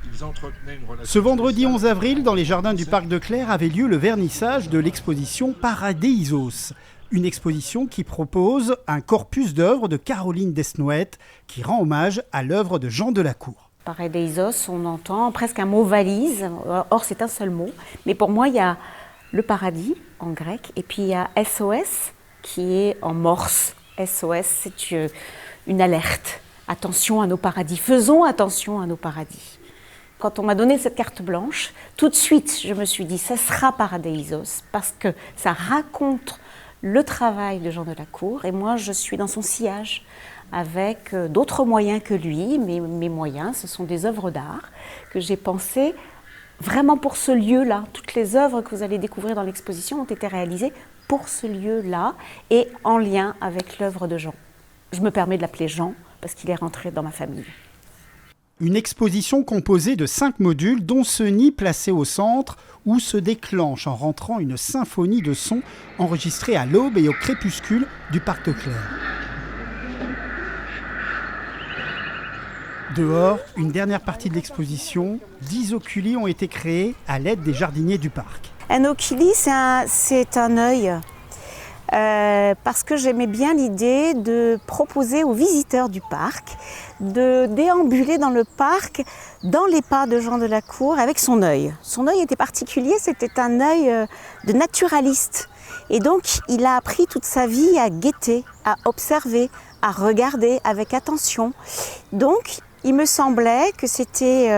Ils entretenaient une relation. Ce vendredi spéciale. 11 avril, dans les jardins du Parc de Clères, avait lieu le vernissage de l'exposition Paradeisos. Une exposition qui propose un corpus d'œuvres de Caroline Desnoëttes qui rend hommage à l'œuvre de Jean Delacour. Paradeisos, on entend presque un mot valise, or c'est un seul mot. Mais pour moi, il y a le paradis en grec et puis il y a SOS qui est en morse. SOS, c'est une alerte. Attention à nos paradis, faisons attention à nos paradis. Quand on m'a donné cette carte blanche, tout de suite, je me suis dit, ça sera Paradeisos parce que ça raconte le travail de Jean Delacour. Et moi, je suis dans son sillage avec d'autres moyens que lui. Mes moyens, ce sont des œuvres d'art que j'ai pensées vraiment pour ce lieu-là. Toutes les œuvres que vous allez découvrir dans l'exposition ont été réalisées pour ce lieu-là et en lien avec l'œuvre de Jean. Je me permets de l'appeler Jean parce qu'il est rentré dans ma famille. Une exposition composée de 5 modules, dont ce nid placé au centre, où se déclenche en rentrant une symphonie de sons enregistrée à l'aube et au crépuscule du Parc de Clères. Dehors, une dernière partie de l'exposition, 10 oculi ont été créés à l'aide des jardiniers du parc. Un oculi, c'est un œil. Parce que j'aimais bien l'idée de proposer aux visiteurs du parc de déambuler dans le parc, dans les pas de Jean Delacour, avec son œil. Son œil était particulier, c'était un œil de naturaliste. Et donc, il a appris toute sa vie à guetter, à observer, à regarder avec attention. Donc, il me semblait que c'était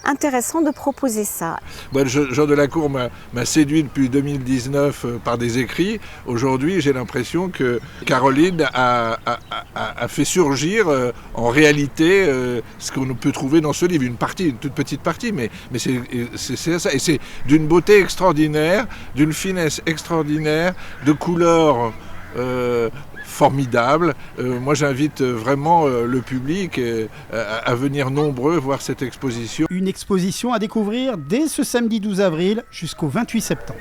intéressant de proposer ça. Moi, Jean Delacour m'a séduit depuis 2019 par des écrits. Aujourd'hui, j'ai l'impression que Caroline a fait surgir en réalité ce qu'on peut trouver dans ce livre. Une toute petite partie, mais c'est ça. Et c'est d'une beauté extraordinaire, d'une finesse extraordinaire, de couleurs formidable. Moi, j'invite vraiment le public à venir nombreux voir cette exposition. Une exposition à découvrir dès ce samedi 12 avril jusqu'au 28 septembre.